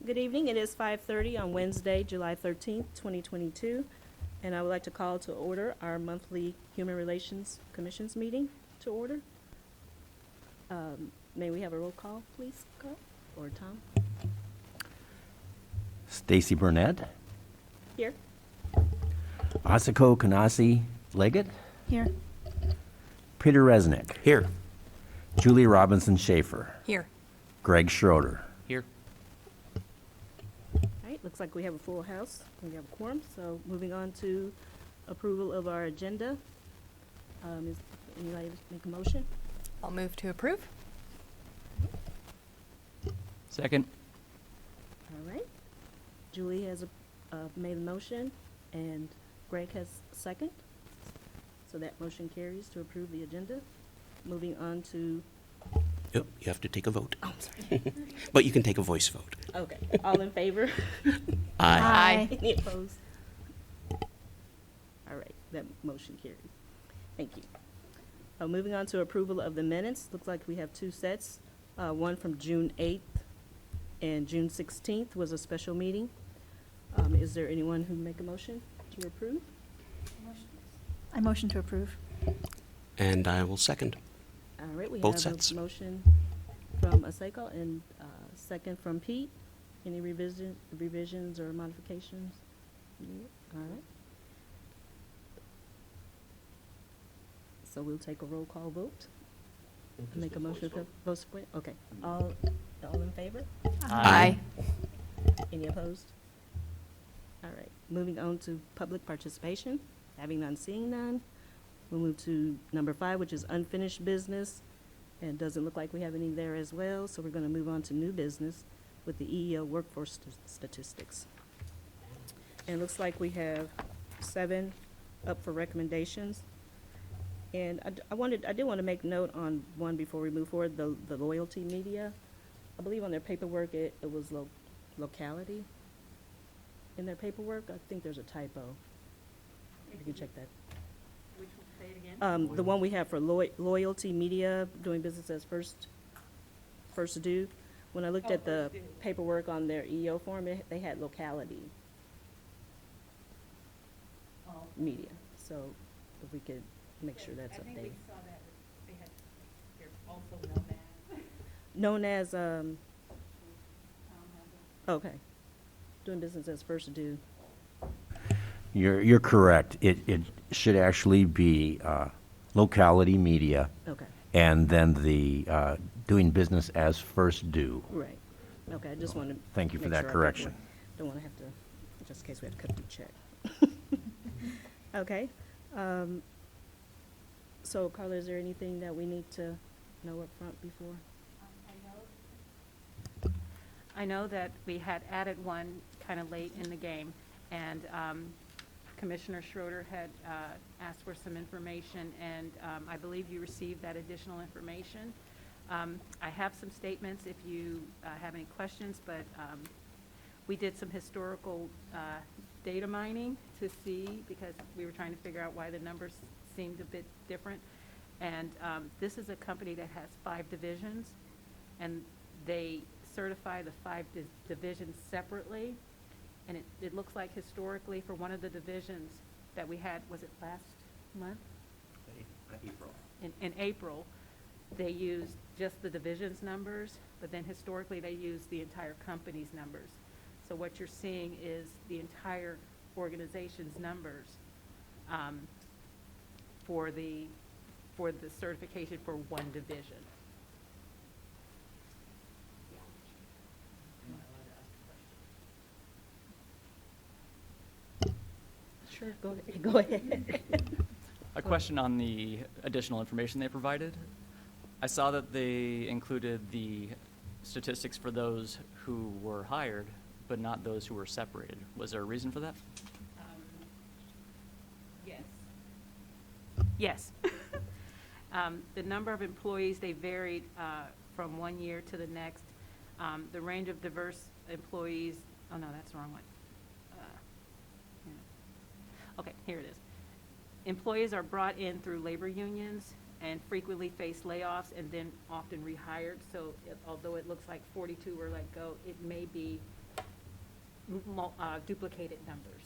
Good evening. It is 5:30 on Wednesday, July 13th, 2022, and I would like to call to order our monthly Human Relations Commissions meeting to order. May we have a roll call, please, Carl, or Tom? Stacy Burnett, Here. Asako Kanasi Leggett, Here. Peter Resnick, Here. Julie Robinson Schaefer, Here. Greg Schroeder. Here. All right, looks like we have a full house. We have a quorum, so moving on to approval of our agenda. Is anybody make a motion? I'll move to approve. Second. All right. Julie has made a motion, and Greg has second. So that motion carries to approve the agenda. Moving on to, Yep, you have to take a vote. oh, I'm sorry. But you can take a voice vote. Okay, all in favor? Aye. Any opposed? All right, that motion carries. Thank you. Moving on to approval of the minutes. Looks like we have two sets. One from June 8th and June 16th was a special meeting. Is there anyone who make a motion to approve? I motion to approve. And I will second. All right, we Both have sets. a motion from Aseko and second from Pete. Any revisions or modifications? All right. So we'll take a roll call vote. Make a motion to vote split. Okay. All in favor? Aye. Any opposed? All right. Moving on to public participation. Having none, seeing none. We'll move to number 5, which is unfinished business. And it doesn't look like we have any there as well, so we're going to move on to new business with the EEO workforce statistics. And it looks like we have 7 up for recommendations. And I did want to make note on one before we move forward, the loyalty media. I believe on their paperwork, it was locality in their paperwork. I think there's a typo. You can check that. Which one, say it again? The one we have for loyalty media, doing business as first due. When I looked Oh, at the First Due. paperwork on their EO form, they had locality Oh, media. So if we could make sure that's I think we updated. saw that, they had, they're also known as. Known as, Tom has okay, doing business as first due. You're correct. It should actually be locality media, Okay, and then the doing business as first due. right. Okay, I just wanted to. Thank you for make that sure I got correction. one. Don't want to have to, just in case we have to cut through check. Okay. So Carla, is there anything that we need to know up front before? I know that we had added one kind of late in the game, and Commissioner Schroeder had asked for some information, and I believe you received that additional information. I have some statements if you have any questions, but we did some historical data mining to see, because we were trying to figure out why the numbers seemed a bit different. And this is a company that has 5 divisions, and they certify the 5 divisions separately. And it looks like historically for one of the divisions that we had, was it last month? April. In April, they used just the division's numbers, but then historically they used the entire company's numbers. So what you're seeing is the entire organization's numbers for the certification for one division. Sure, go ahead. A question on the additional information they provided. I saw that they included the statistics for those who were hired, but not those who were separated. Was there a reason for that? Yes. Yes. The number of employees, they varied from one year to the next. The range of diverse employees, oh no, that's the wrong one. Okay, here it is. Employees are brought in through labor unions and frequently face layoffs and then often rehired. So although it looks like 42 were let go, it may be duplicated numbers.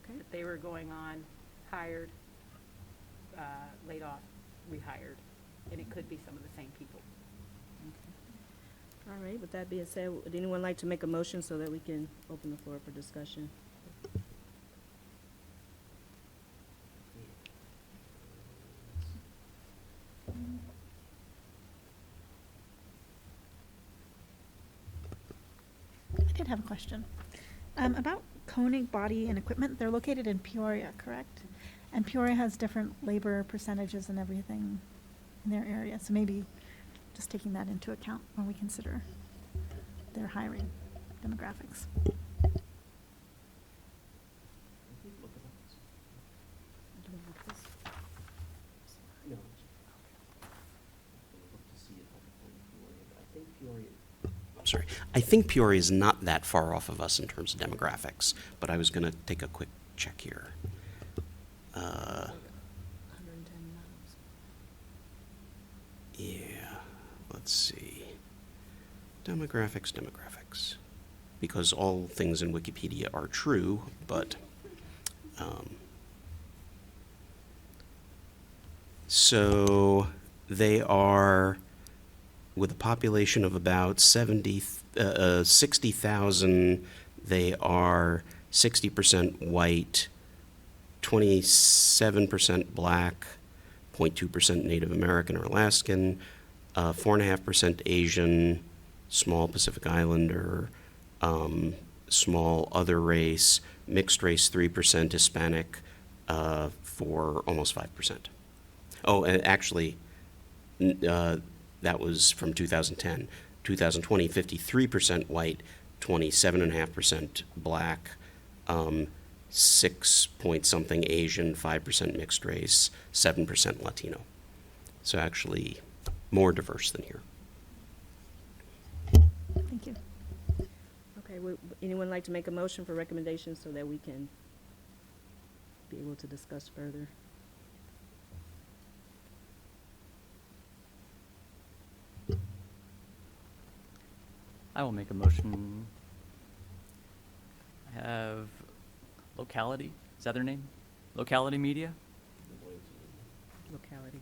Okay. That they were going on, hired, laid off, rehired, and it could be some of the same people. All right, with that being said, would anyone like to make a motion so that we can open the floor for discussion? I did have a question. About Koenig Body and Equipment, they're located in Peoria, correct? And Peoria has different labor percentages and everything in their area, so maybe just taking that into account when we consider their hiring demographics. I'm sorry. I think Peoria is not that far off of us in terms of demographics, but I was going to take a quick check here. Yeah, let's see. Demographics. Because all things in Wikipedia are true, but so they are, with a population of about 60,000, they are 60% white, 27% black, 0.2% Native American or Alaskan, 4.5% Asian, small Pacific Islander, small other race, mixed race 3%, Hispanic for almost 5%. Oh, and actually, that was from 2010. 2020, 53% white, 27.5% black, 6 point something Asian, 5% mixed race, 7% Latino. So actually more diverse than here. Thank you. Okay, would anyone like to make a motion for recommendations so that we can be able to discuss further? I will make a motion. I have Locality, is that their name? Locality Media? Locality.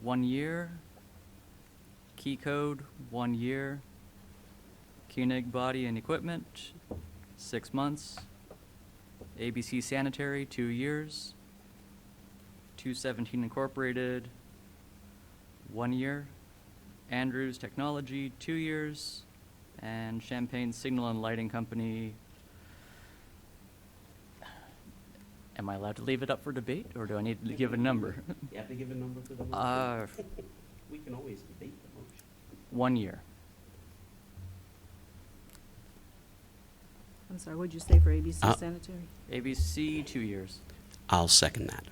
1 year. Key Code, 1 year. Koenig Body and Equipment, 6 months. ABC Sanitary, 2 years. 217 Incorporated, 1 year. Andrews Technology, 2 years. And Champaign Signal and Lighting Company. Am I allowed to leave it up for debate, or do I need to give a number? You have to give a number for the we can always debate the motion. 1 year. I'm sorry, what'd you say for ABC Sanitary? ABC, 2 years. I'll second that.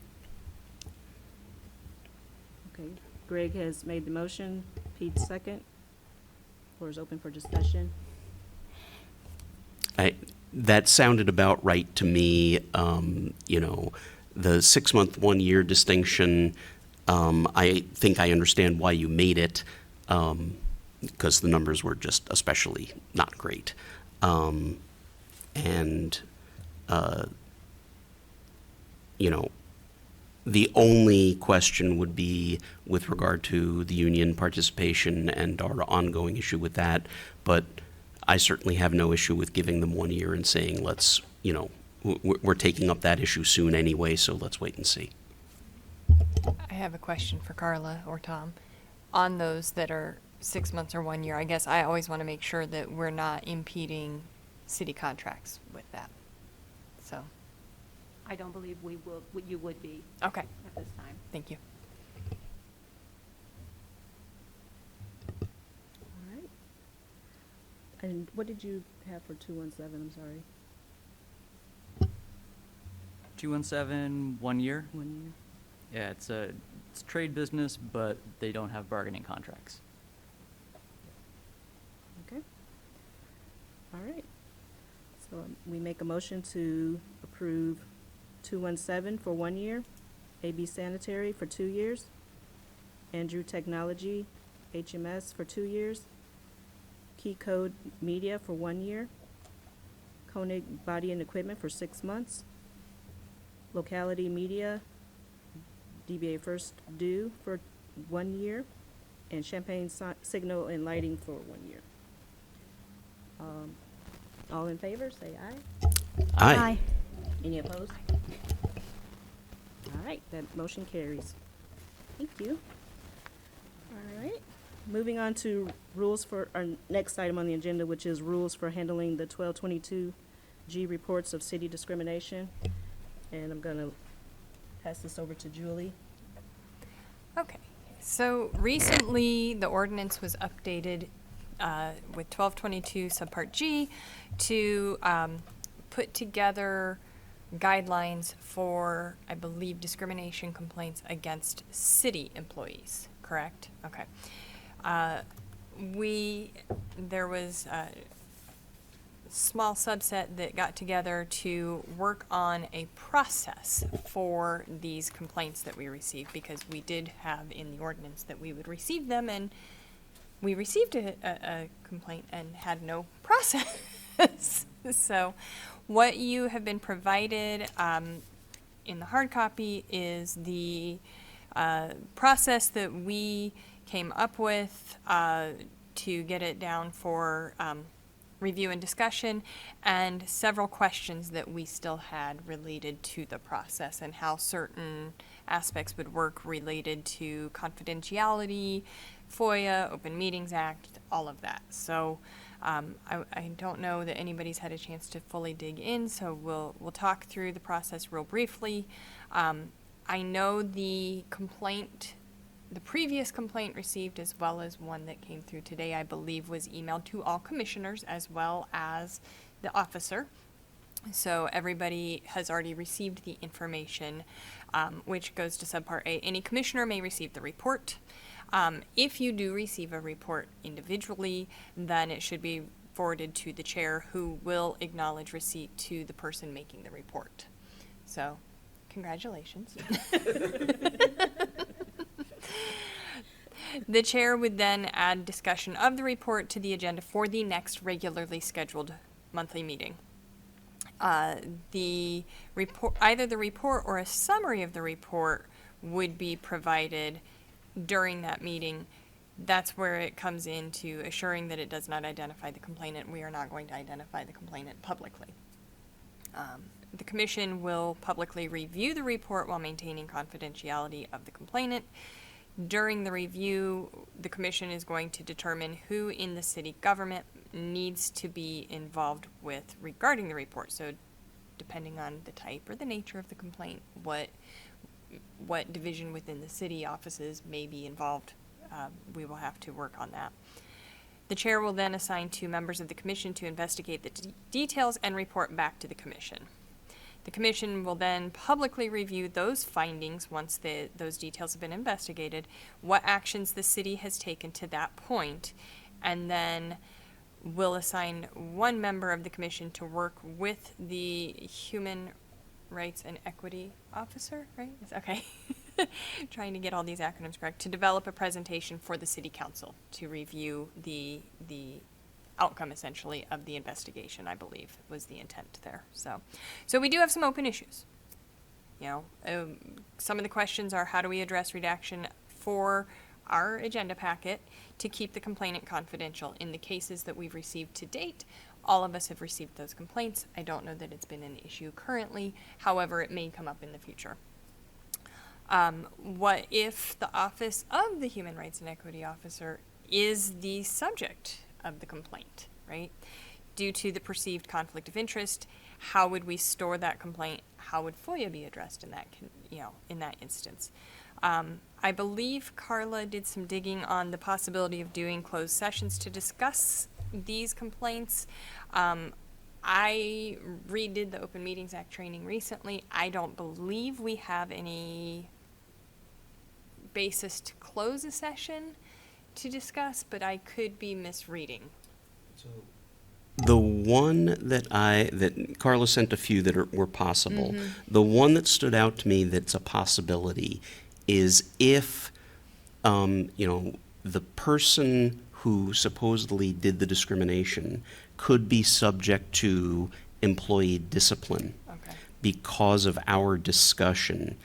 Okay, Greg has made the motion, Pete second. Floor is open for discussion. That sounded about right to me. The 6 month, 1 year distinction, I think I understand why you made it, because the numbers were just especially not great. The only question would be with regard to the union participation and our ongoing issue with that. But I certainly have no issue with giving them 1 year and saying, we're taking up that issue soon anyway, so let's wait and see. I have a question for Carla or Tom. On those that are 6 months or 1 year, I guess I always want to make sure that we're not impeding city contracts with that. So, I don't believe you would be okay, at this time. thank you. All right. And what did you have for 217, I'm sorry? 217, 1 year. 1 year? Yeah, it's trade business, but they don't have bargaining contracts. Okay. All right. So we make a motion to approve 217 for 1 year, AB Sanitary for 2 years, Andrew Technology, HMS for 2 years, Key Code Media for 1 year, Koenig Body and Equipment for 6 months, Locality Media, DBA First Due for 1 year, and Champagne Signal and Lighting for 1 year. All in favor, say aye. Aye. Any opposed? All right, that motion carries. Thank you. All right, moving on to rules for our next item on the agenda, which is rules for handling the 1222G reports of city discrimination. And I'm gonna pass this over to Julie. Okay, so recently, the ordinance was updated with 1222 subpart G to put together guidelines for, I believe, discrimination complaints against city employees, correct? Okay. There was a small subset that got together to work on a process for these complaints that we received, because we did have in the ordinance that we would receive them, and we received a complaint and had no process. So what you have been provided in the hard copy is the process that we came up with to get it down for review and discussion, and several questions that we still had related to the process and how certain aspects would work related to confidentiality, FOIA, Open Meetings Act, all of that. So I don't know that anybody's had a chance to fully dig in, so we'll talk through the process real briefly. I know the previous complaint received, as well as one that came through today, I believe was emailed to all commissioners as well as the officer. So everybody has already received the information, which goes to subpart A. Any commissioner may receive the report. If you do receive a report individually, then it should be forwarded to the chair, who will acknowledge receipt to the person making the report. So, congratulations. The chair would then add discussion of the report to the agenda for the next regularly scheduled monthly meeting. The report, either the report or a summary of the report, would be provided during that meeting. That's where it comes into assuring that it does not identify the complainant. We are not going to identify the complainant publicly. The commission will publicly review the report while maintaining confidentiality of the complainant. During the review, the commission is going to determine who in the city government needs to be involved with regarding the report. So depending on the type or the nature of the complaint, what division within the city offices may be involved, we will have to work on that. The chair will then assign 2 members of the commission to investigate the details and report back to the commission. The commission will then publicly review those findings once those details have been investigated, what actions the city has taken to that point, and then will assign 1 member of the commission to work with the Human Rights and Equity Officer, right? Okay. Trying to get all these acronyms correct, to develop a presentation for the city council to review the outcome, essentially, of the investigation, I believe was the intent there. So we do have some open issues. You know, some of the questions are, how do we address redaction for our agenda packet to keep the complainant confidential? In the cases that we've received to date, all of us have received those complaints. I don't know that it's been an issue currently. However, it may come up in the future. What if the Office of the Human Rights and Equity Officer is the subject of the complaint, right? Due to the perceived conflict of interest, how would we store that complaint? How would FOIA be addressed in that, in that instance? I believe Carla did some digging on the possibility of doing closed sessions to discuss these complaints. I redid the Open Meetings Act training recently. I don't believe we have any basis to close a session to discuss, but I could be misreading. The one that Carla sent a few that were possible. Mm-hmm. The one that stood out to me that's a possibility is if, the person who supposedly did the discrimination could be subject to employee discipline Okay. because of our discussion.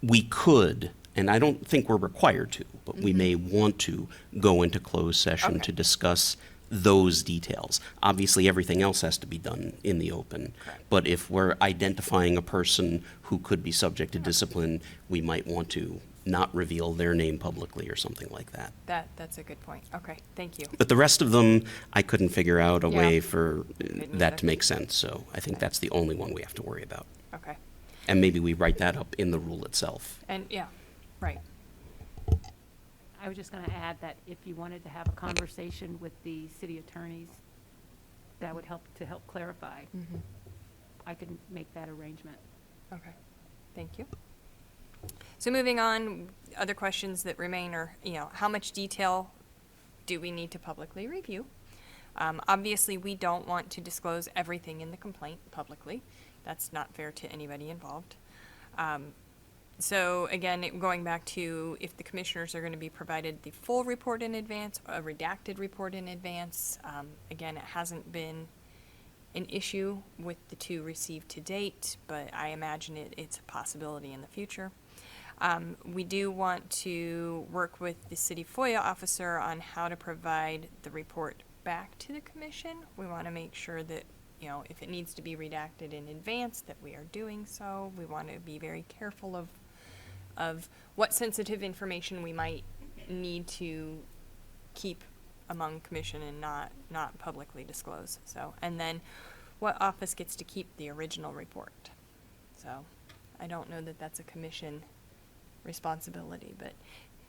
We could, and I don't think we're required to, but we may want to go into closed session Okay. to discuss those details. Obviously, everything else has to be done in the open. Correct. But if we're identifying a person who could be subject to discipline, we might want to not reveal their name publicly or something like that. That's a good point. Okay, thank you. But the rest of them, I couldn't figure out a Yeah. way for Couldn't that either. to make sense, so I think that's the only one we have to worry about. Okay. And maybe we write that up in the rule itself. And, yeah, right. I was just going to add that if you wanted to have a conversation with the city attorneys, that would help to help clarify. Mhm. I could make that arrangement. Okay, thank you. So moving on, other questions that remain are, how much detail do we need to publicly review? Obviously, we don't want to disclose everything in the complaint publicly. That's not fair to anybody involved. So again, going back to if the commissioners are going to be provided the full report in advance, a redacted report in advance, again, it hasn't been an issue with the two received to date, but I imagine it's a possibility in the future. We do want to work with the city FOIA officer on how to provide the report back to the commission. We want to make sure that, if it needs to be redacted in advance, that we are doing so. We want to be very careful of what sensitive information we might need to keep among commission and not publicly disclose. So, and then what office gets to keep the original report? So, I don't know that that's a commission responsibility, but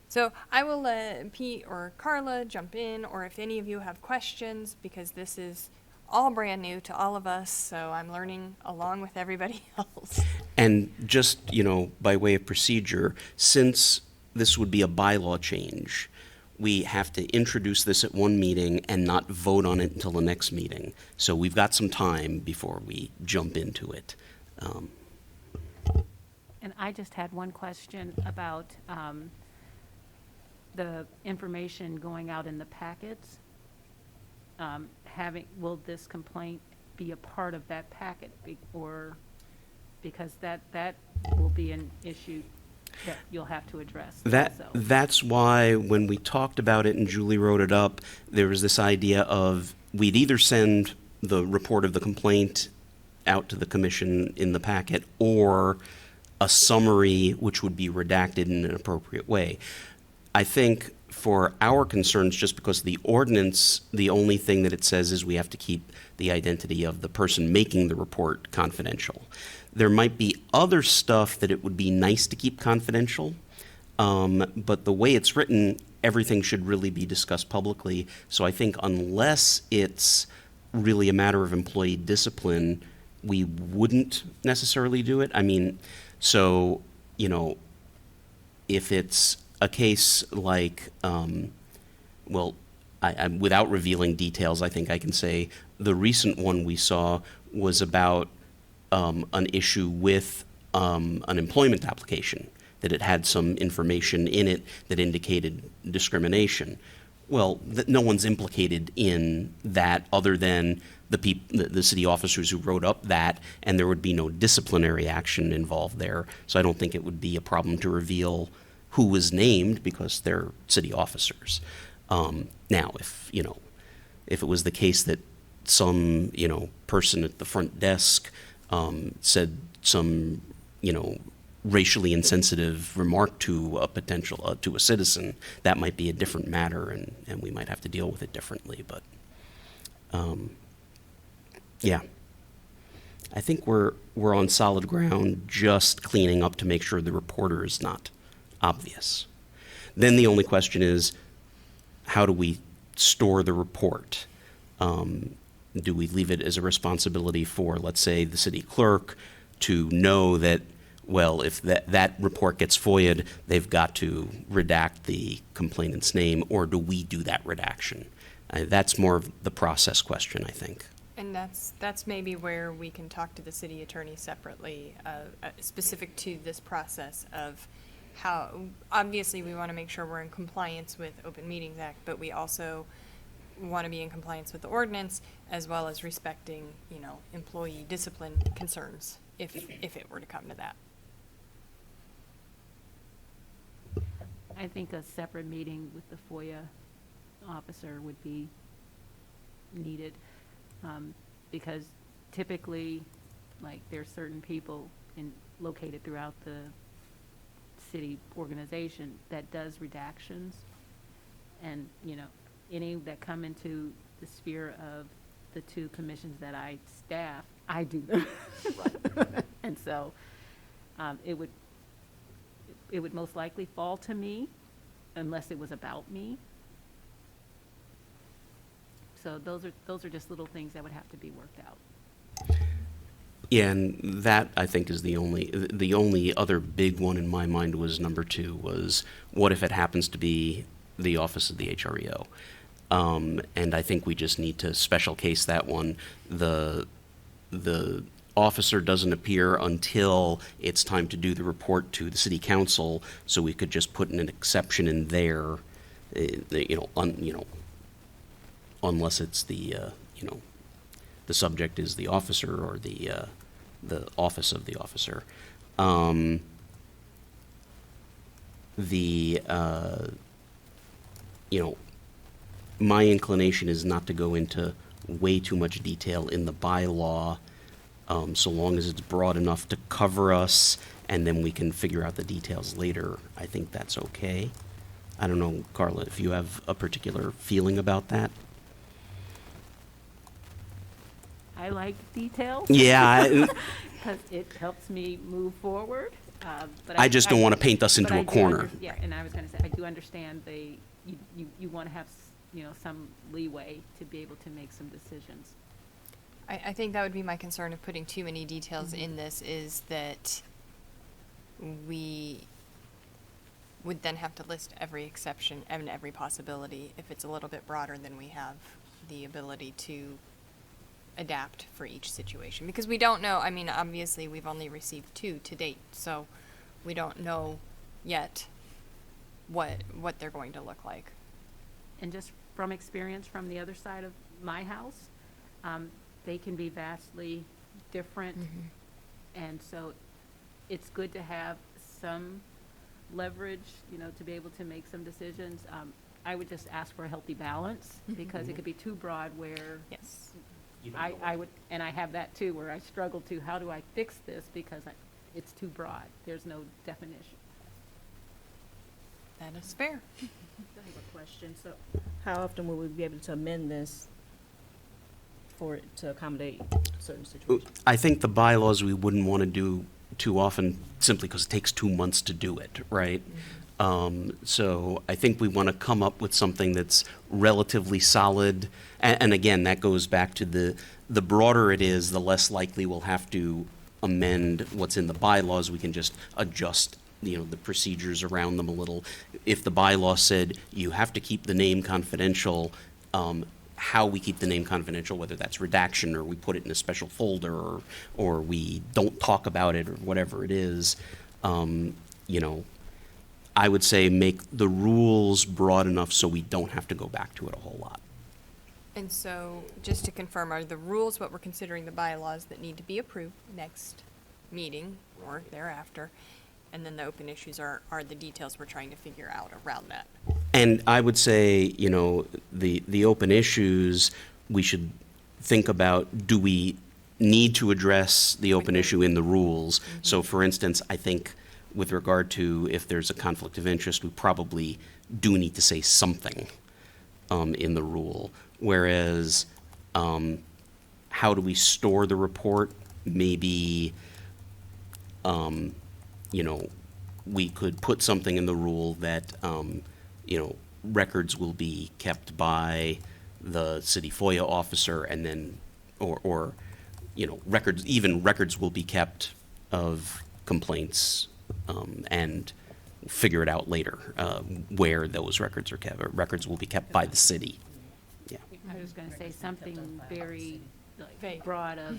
so I will let Pete or Carla jump in, or if any of you have questions, because this is all brand new to all of us, so I'm learning along with everybody else. And just, by way of procedure, since this would be a bylaw change, we have to introduce this at one meeting and not vote on it until the next meeting. So we've got some time before we jump into it. And I just had one question about the information going out in the packets. Will this complaint be a part of that packet, or, because that will be an issue that you'll have to address also. That's why when we talked about it and Julie wrote it up, there was this idea of we'd either send the report of the complaint out to the commission in the packet, or a summary which would be redacted in an appropriate way. I think for our concerns, just because of the ordinance, the only thing that it says is we have to keep the identity of the person making the report confidential. There might be other stuff that it would be nice to keep confidential, but the way it's written, everything should really be discussed publicly. So I think unless it's really a matter of employee discipline, we wouldn't necessarily do it. I mean, so, if it's a case like, without revealing details, I think I can say the recent one we saw was about an issue with an employment application, that it had some information in it that indicated discrimination. Well, no one's implicated in that other than the city officers who wrote up that, and there would be no disciplinary action involved there. So I don't think it would be a problem to reveal who was named because they're city officers. Now, if it was the case that some, person at the front desk said some, racially insensitive remark to a potential, to a citizen, that might be a different matter, and we might have to deal with it differently. But, yeah, I think we're on solid ground, just cleaning up to make sure the reporter is not obvious. Then the only question is, how do we store the report? Do we leave it as a responsibility for, let's say, the city clerk to know that, well, if that report gets FOIA'd, they've got to redact the complainant's name, or do we do that redaction? That's more of the process question, I think. And that's maybe where we can talk to the city attorney separately, specific to this process of how, obviously, we want to make sure we're in compliance with Open Meetings Act, but we also want to be in compliance with the ordinance, as well as respecting, you know, employee discipline concerns, if it were to come to that. I think a separate meeting with the FOIA officer would be needed, because typically, like, there's certain people located throughout the city organization that does redactions, and, you know, any that come into the sphere of the two commissions that I staff, I do them. And so, it would most likely fall to me unless it was about me. So those are just little things that would have to be worked out. Yeah, and that, I think, is the only other big one in my mind was number 2, was what if it happens to be the office of the HREO? And I think we just need to special case that one. The officer doesn't appear until it's time to do the report to the city council, so we could just put in an exception in there, unless it's the subject is the officer or the office of the officer. My inclination is not to go into way too much detail in the bylaw, so long as it's broad enough to cover us, and then we can figure out the details later. I think that's okay. I don't know, Carla, if you have a particular feeling about that. I like detail. Yeah, Because it helps me move forward. But I just don't want to paint us into but I a do corner. Yeah, and I was going to say, I do understand you want to have, some leeway to be able to make some decisions. I think that would be my concern of putting too many details in this, is that we would then have to list every exception and every possibility. If it's a little bit broader, then we have the ability to adapt for each situation. Because we don't know, I mean, obviously, we've only received 2 to date, so we don't know yet what they're going to look like. And just from experience from the other side of my house, they can be vastly different. And so it's good to have some leverage, to be able to make some decisions. I would just ask for a healthy balance, because it could be too broad where Yes. I would, and I have that too, where I struggle to, how do I fix this, because it's too broad. There's no definition. That is fair. I have a question. So how often will we be able to amend this for it to accommodate certain situations? I think the bylaws we wouldn't want to do too often, simply because it takes 2 months to do it, right? So I think we want to come up with something that's relatively solid. And again, that goes back to the broader it is, the less likely we'll have to amend what's in the bylaws. We can just adjust, the procedures around them a little. If the bylaw said you have to keep the name confidential, how we keep the name confidential, whether that's redaction or we put it in a special folder or we don't talk about it or whatever it is, I would say make the rules broad enough so we don't have to go back to it a whole lot. And so, just to confirm, are the rules what we're considering the bylaws that need to be approved next meeting or thereafter? And then the open issues are the details we're trying to figure out around that. And I would say, the open issues, we should think about, do we need to address the open issue in the rules? So for instance, I think with regard to if there's a conflict of interest, we probably do need to say something in the rule. Whereas, how do we store the report? Maybe, we could put something in the rule that, records will be kept by the city FOIA officer, and then, or records will be kept of complaints, and figure it out later, where those records are kept. Records will be kept by the city. Yeah. I was going to say something very Vague. broad of,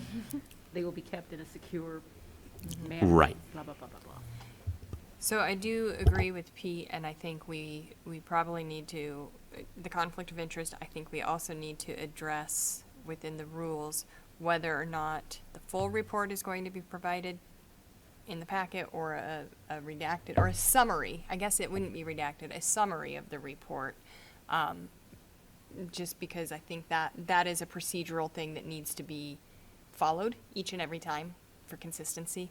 they will be kept in a secure manner. Right. Blah, blah, blah, blah, blah. So I do agree with Pete, and I think we probably need to, the conflict of interest, I think we also need to address within the rules whether or not the full report is going to be provided in the packet or a redacted, or a summary. I guess it wouldn't be redacted, a summary of the report. Just because I think that is a procedural thing that needs to be followed each and every time for consistency.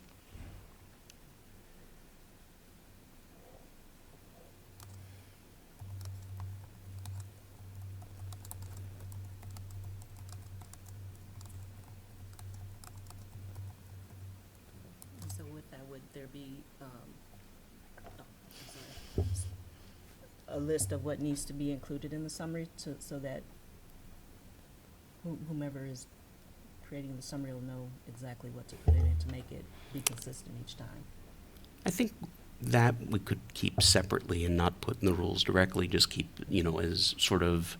So with that, would there be, a list of what needs to be included in the summary so that whomever is creating the summary will know exactly what to put in it to make it be consistent each time? I think that we could keep separately and not put in the rules directly, just keep, as sort of,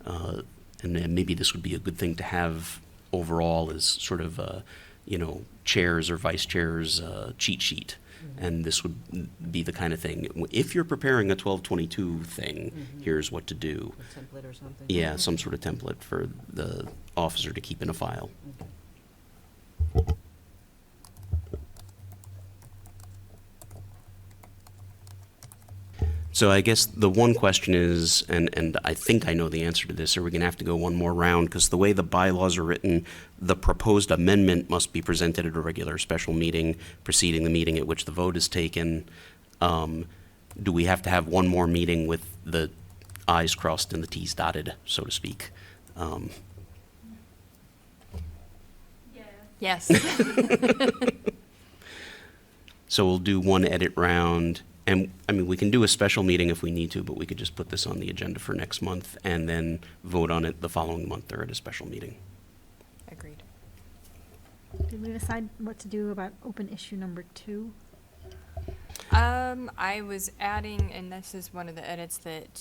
and then maybe this would be a good thing to have overall as sort of, chairs or vice chairs cheat sheet. And this would be the kind of thing, if you're preparing a 1222 thing, here's what to do. A template or something? Yeah, some sort of template for the officer to keep in a file. Okay. So I guess the one question is, and I think I know the answer to this, are we going to have to go one more round? Because the way the bylaws are written, the proposed amendment must be presented at a regular special meeting preceding the meeting at which the vote is taken. Do we have to have one more meeting with the i's crossed and the t's dotted, so to speak? Yes. So we'll do one edit round. And, we can do a special meeting if we need to, but we could just put this on the agenda for next month and then vote on it the following month or at a special meeting. Agreed. Did we decide what to do about open issue number 2? I was adding, and this is one of the edits that,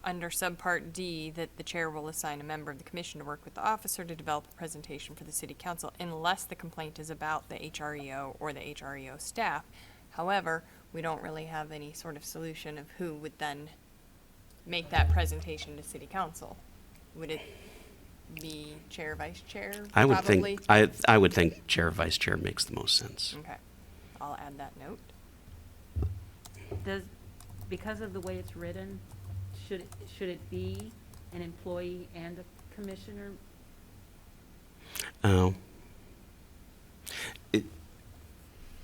under subpart D, that the chair will assign a member of the commission to work with the officer to develop a presentation for the city council unless the complaint is about the HREO or the HREO staff. However, we don't really have any sort of solution of who would then make that presentation to city council. Would it be chair, vice chair? I would probably? think, I would think chair, vice chair makes the most sense. Okay, I'll add that note. Because of the way it's written, should it be an employee and a commissioner? Oh.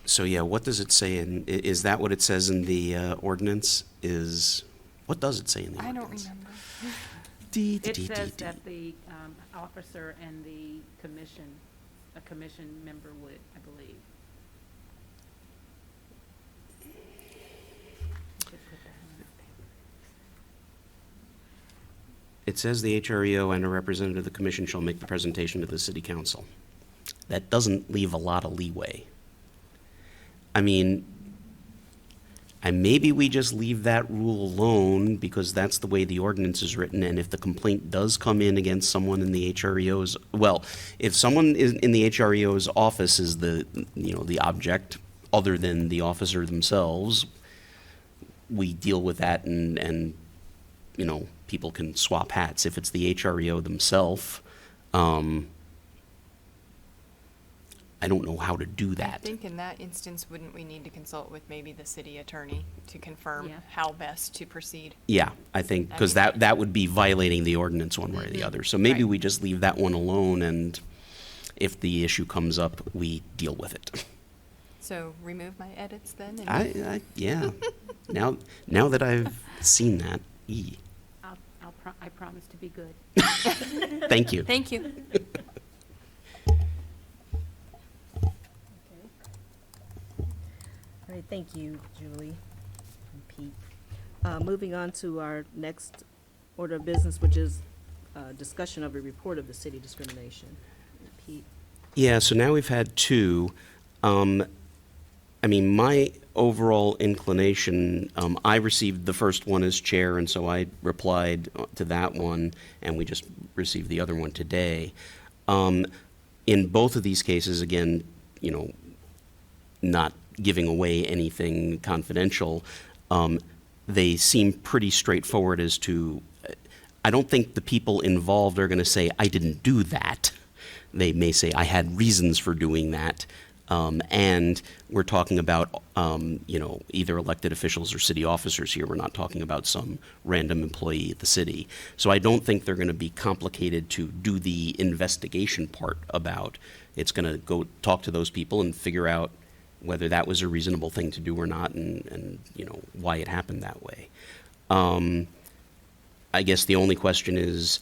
So yeah, what does it say is that what it says in the ordinance? What does it say in the I ordinance? don't remember. It says that the officer and the a commission member would, I believe. It says the HREO and a representative of the commission shall make the presentation to the city council. That doesn't leave a lot of leeway. Maybe we just leave that rule alone because that's the way the ordinance is written, and if the complaint does come in against someone in the HREO's, if someone in the HREO's office is the object, other than the officer themselves, we deal with that and people can swap hats. If it's the HREO themselves, I don't know how to do that. I think in that instance, wouldn't we need to consult with maybe the city attorney to confirm Yeah. how best to proceed? Yeah, I think, because that would be violating the ordinance one way or the other. So maybe Right. we just leave that one alone, and if the issue comes up, we deal with it. So remove my edits then? And Yeah. Now that I've seen that, I promise to be good. thank you. Thank you. All right, thank you, Julie and Pete. Moving on to our next order of business, which is discussion of a report of the city discrimination. Pete? Yeah, so now we've had two. My overall inclination, I received the first one as chair, and so I replied to that one, and we just received the other one today. In both of these cases, again, not giving away anything confidential, they seem pretty straightforward as to, I don't think the people involved are going to say, I didn't do that. They may say, I had reasons for doing that. And we're talking about, either elected officials or city officers here. We're not talking about some random employee at the city. So I don't think they're going to be complicated to do the investigation part about. It's going to go talk to those people and figure out whether that was a reasonable thing to do or not, and why it happened that way. I guess the only question is,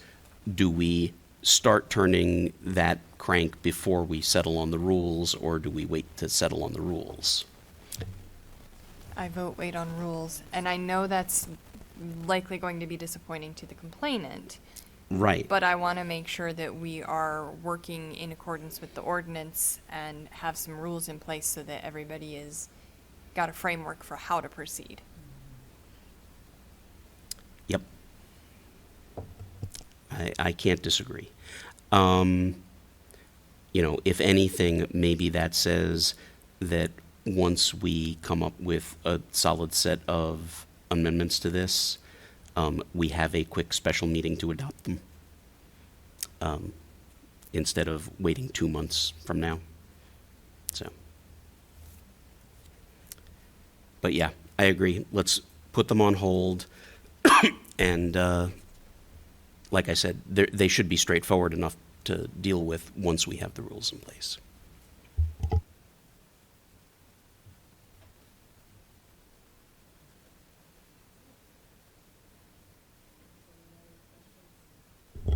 do we start turning that crank before we settle on the rules, or do we wait to settle on the rules? I vote wait on rules, and I know that's likely going to be disappointing to the complainant. Right. But I want to make sure that we are working in accordance with the ordinance and have some rules in place so that everybody is got a framework for how to proceed. Yep. I can't disagree. If anything, maybe that says that once we come up with a solid set of amendments to this, we have a quick special meeting to adopt them, instead of waiting 2 months from now. So, but yeah, I agree. Let's put them on hold, and like I said, they should be straightforward enough to deal with once we have the rules in place.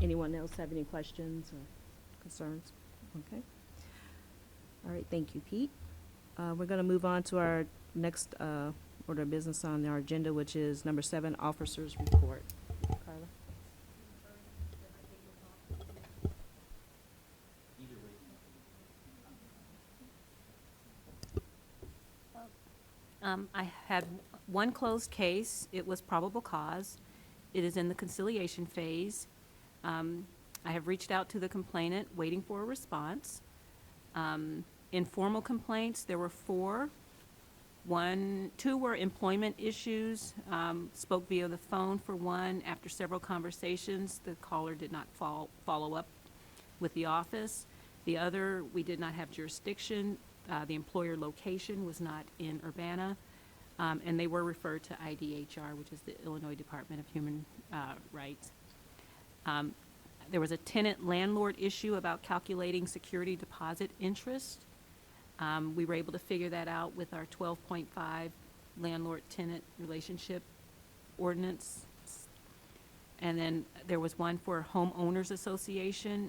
Anyone else have any questions or concerns? Okay. All right, thank you, Pete. We're going to move on to our next order of business on our agenda, which is number 7, officers' report. Carla? I had one closed case. It was probable cause. It is in the conciliation phase. I have reached out to the complainant, waiting for a response. Informal complaints, there were 4. 2 were employment issues. Spoke via the phone for one. After several conversations, the caller did not follow up with the office. The other, we did not have jurisdiction. The employer location was not in Urbana, and they were referred to IDHR, which is the Illinois Department of Human Rights. There was a tenant-landlord issue about calculating security deposit interest. We were able to figure that out with our 12.5 landlord-tenant relationship ordinance. And then there was one for homeowners association,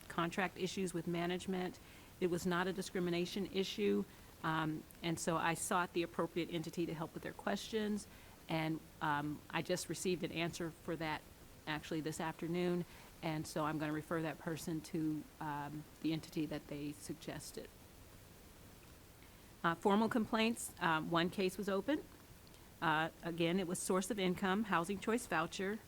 contract issues with management. It was not a discrimination issue, and so I sought the appropriate entity to help with their questions, and I just received an answer for that actually this afternoon, and so I'm going to refer that person to the entity that they suggested. Formal complaints, one case was open. Again, it was source of income, housing choice voucher.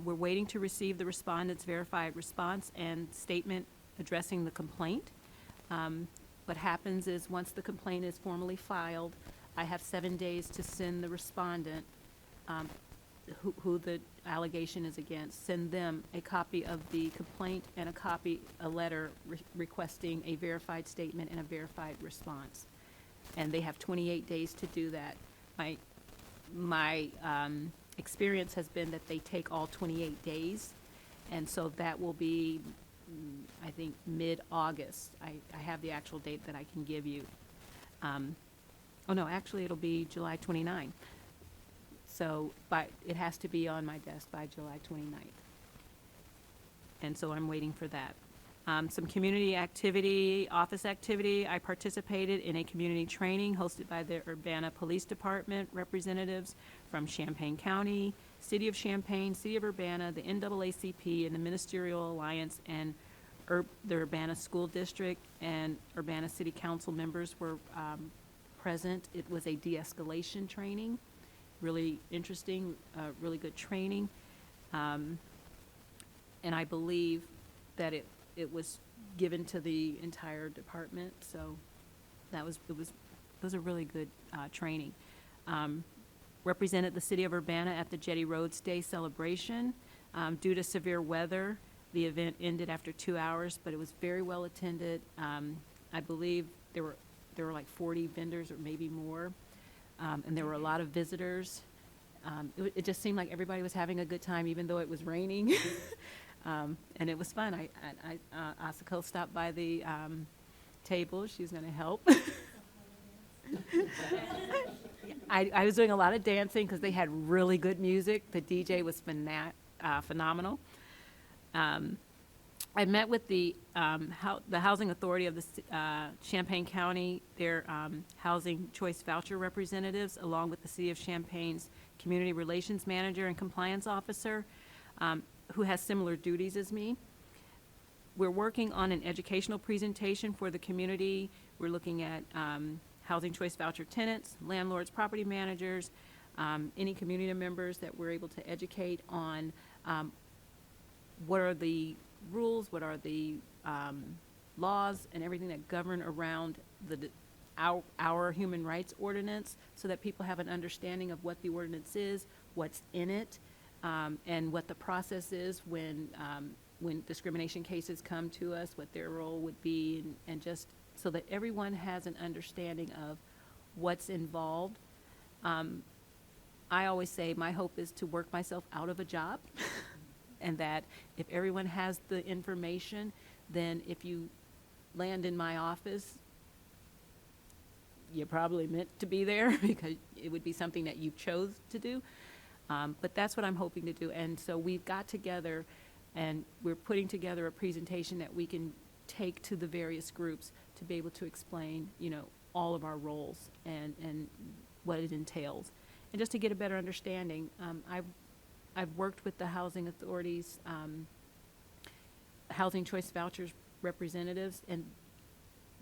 We're waiting to receive the respondent's verified response and statement addressing the complaint. What happens is once the complaint is formally filed, I have 7 days to send the respondent, who the allegation is against, send them a copy of the complaint and a letter requesting a verified statement and a verified response. And they have 28 days to do that. My experience has been that they take all 28 days, and so that will be, I think, mid-August. I have the actual date that I can give you. Oh, no, actually, it'll be July 29. So, it has to be on my desk by July 29th. And so I'm waiting for that. Some community activity, office activity. I participated in a community training hosted by the Urbana Police Department representatives from Champaign County, City of Champaign, City of Urbana, the NAACP, and the Ministerial Alliance, and the Urbana School District and Urbana City Council members were present. It was a de-escalation training, really interesting, really good training. And I believe that it was given to the entire department, so it was those are really good training. Represented the city of Urbana at the Jetty Roads Day celebration. Due to severe weather, the event ended after 2 hours, but it was very well attended. I believe there were like 40 vendors or maybe more, and there were a lot of visitors. It just seemed like everybody was having a good time, even though it was raining. And it was fun. Asako stopped by the table. She's going to help. I was doing a lot of dancing because they had really good music. The DJ was phenomenal. I met with the Housing Authority of the Champaign County, their Housing Choice Voucher representatives, along with the City of Champaign's Community Relations Manager and Compliance Officer, who has similar duties as me. We're working on an educational presentation for the community. We're looking at Housing Choice Voucher tenants, landlords, property managers, any community members that we're able to educate on what are the rules, what are the laws, and everything that govern around our human rights ordinance, so that people have an understanding of what the ordinance is, what's in it, and what the process is when discrimination cases come to us, what their role would be, and just so that everyone has an understanding of what's involved. I always say my hope is to work myself out of a job, and that if everyone has the information, then if you land in my office, you're probably meant to be there because it would be something that you chose to do. But that's what I'm hoping to do. And so we've got together, and we're putting together a presentation that we can take to the various groups to be able to explain, all of our roles and what it entails. And just to get a better understanding, I've worked with the housing authorities, Housing Choice Vouchers representatives, and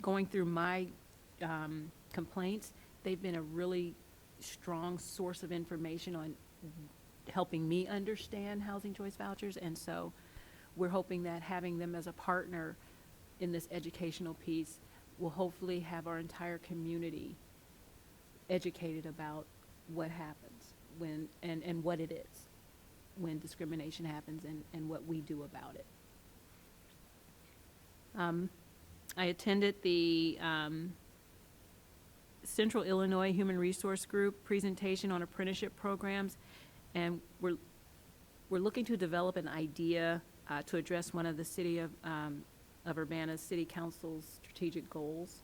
going through my complaints, they've been a really strong source of information on helping me understand Housing Choice Vouchers. And so we're hoping that having them as a partner in this educational piece will hopefully have our entire community educated about what happens when and what it is when discrimination happens, and what we do about it. I attended the Central Illinois Human Resource Group presentation on apprenticeship programs, and we're looking to develop an idea to address one of the city of Urbana's City Council's strategic goals.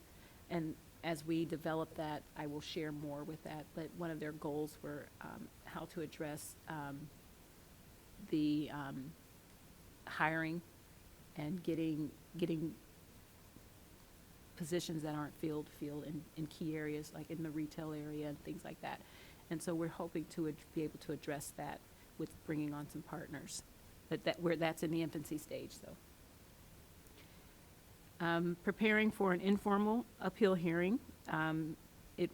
And as we develop that, I will share more with that. But one of their goals were how to address the hiring and getting positions that aren't filled in key areas, like in the retail area and things like that. And so we're hoping to be able to address that with bringing on some partners. But that's in the infancy stage, though. Preparing for an informal appeal hearing. It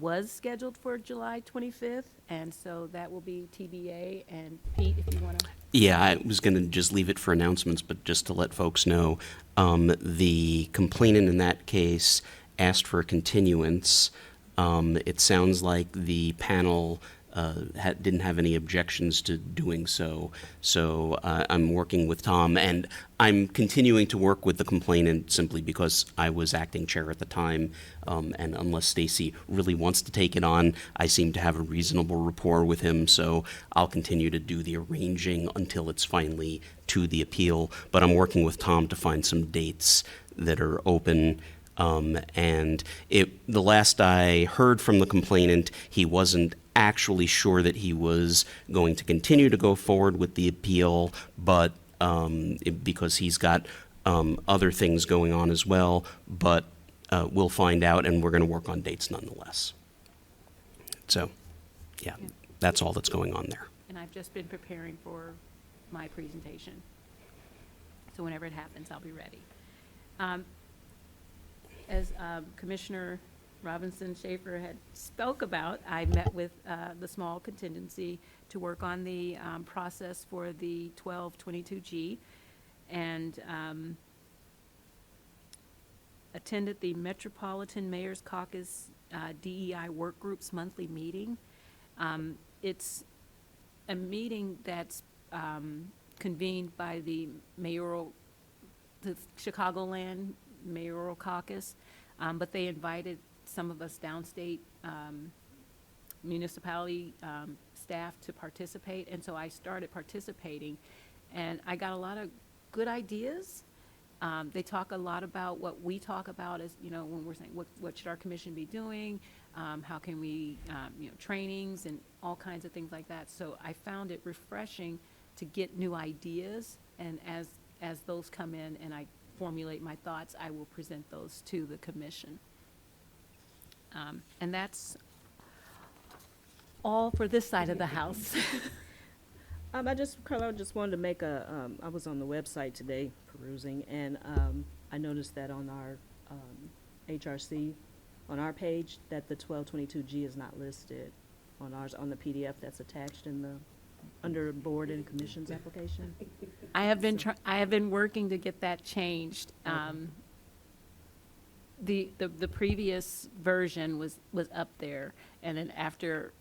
was scheduled for July 25th, and so that will be TBA. And Pete, if you want to. Yeah, I was going to just leave it for announcements, but just to let folks know, the complainant in that case asked for a continuance. It sounds like the panel didn't have any objections to doing so. So I'm working with Tom, and I'm continuing to work with the complainant simply because I was acting chair at the time. And unless Stacy really wants to take it on, I seem to have a reasonable rapport with him. So I'll continue to do the arranging until it's finally to the appeal. But I'm working with Tom to find some dates that are open. And the last I heard from the complainant, he wasn't actually sure that he was going to continue to go forward with the appeal, but because he's got other things going on as well. But we'll find out, and we're going to work on dates nonetheless. So, yeah, that's all that's going on there. And I've just been preparing for my presentation. So whenever it happens, I'll be ready. As Commissioner Robinson Schaefer had spoke about, I met with the small contingency to work on the process for the 1222G, and attended the Metropolitan Mayor's Caucus DEI Work Group's monthly meeting. It's a meeting that's convened by the Chicagoland Mayoral Caucus, but they invited some of us downstate municipality staff to participate, and so I started participating, and I got a lot of good ideas. They talk a lot about what we talk about as, when we're saying, what should our commission be doing? How can we, trainings and all kinds of things like that. So I found it refreshing to get new ideas, and as those come in and I formulate my thoughts, I will present those to the commission. And that's all for this side of the house. Carla, I just wanted to make I was on the website today perusing, and I noticed that on our HRC, on our page, that the 1222G is not listed on ours, on the PDF that's attached in the, under board and commissions application. I have been working to get that changed. The previous version was up there, and then after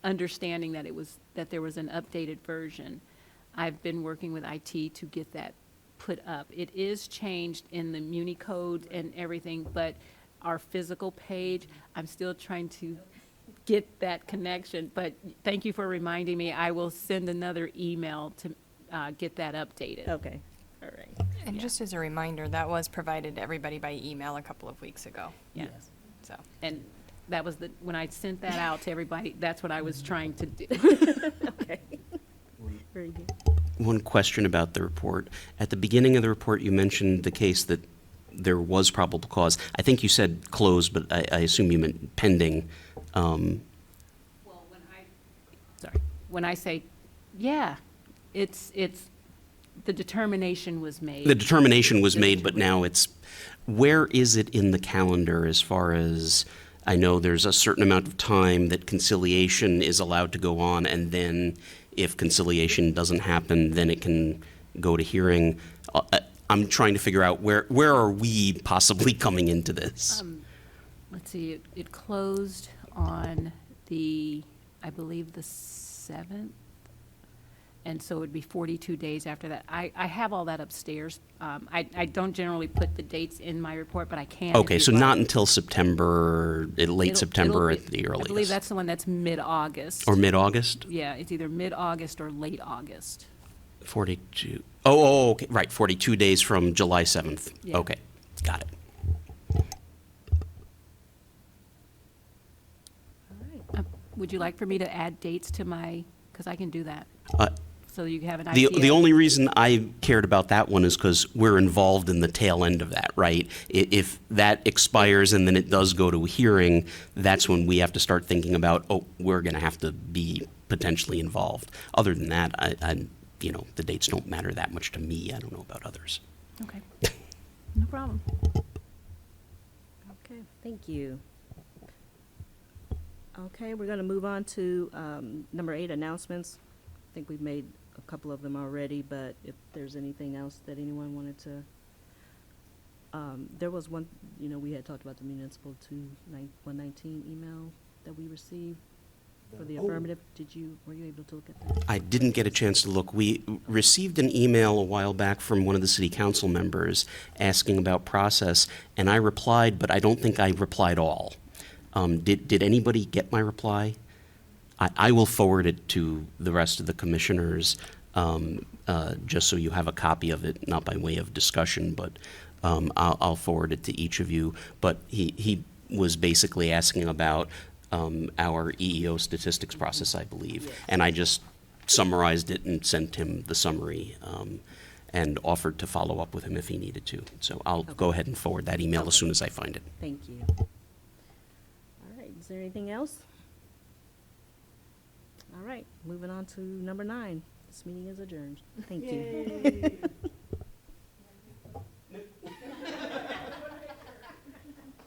understanding that there was an updated version, I've been working with IT to get that put up. It is changed in the Muni code and everything, but our physical page, I'm still trying to get that connection. But thank you for reminding me. I will send another email to get that updated. Okay, all right. And Yeah. just as a reminder, that was provided to everybody by email a couple of weeks ago. Yeah. So, And that was when I sent that out to everybody, that's what I was trying to do. Okay. Very good. One question about the report. At the beginning of the report, you mentioned the case that there was probable cause. I think you said closed, but I assume you meant pending. Well, when I say, yeah, it's, the determination was made. The determination was made, but now where is it in the calendar as far as, I know there's a certain amount of time that conciliation is allowed to go on, and then if conciliation doesn't happen, then it can go to hearing. I'm trying to figure out where are we possibly coming into this? Let's see, it closed on I believe the 7th, and so it would be 42 days after that. I have all that upstairs. I don't generally put the dates in my report, but I can. if Okay, you'd so like. not until September, late September It'll at the be- earliest. I believe that's the one that's mid-August. Or mid-August? Yeah, it's either mid-August or late August. 42. Oh, okay, right, 42 days from July 7th. Yeah. Okay, got it. Would you like for me to add dates to because I can do that, Uh, so you have an The idea? only reason I cared about that one is because we're involved in the tail end of that, right? If that expires and then it does go to a hearing, that's when we have to start thinking about, we're going to have to be potentially involved. Other than that, the dates don't matter that much to me. I don't know about others. Okay, no problem. Okay, thank you. Okay, we're going to move on to number 8, announcements. I think we've made a couple of them already, but if there's anything else that anyone wanted to, there was one, we had talked about the municipal 119 email that we received for the affirmative. Were you able to look at that? I didn't get a chance to look. We received an email a while back from one of the city council members asking about process, and I replied, but I don't think I replied all. Did anybody get my reply? I will forward it to the rest of the commissioners, just so you have a copy of it, not by way of discussion, but I'll forward it to each of you. But he was basically asking about our EEO statistics process, I believe. Yes. And I just summarized it and sent him the summary, and offered to follow up with him if he needed to. So I'll go ahead and forward that email as soon as I find it. Thank you. All right, is there anything else? All right, moving on to number 9. This meeting is adjourned. Thank you.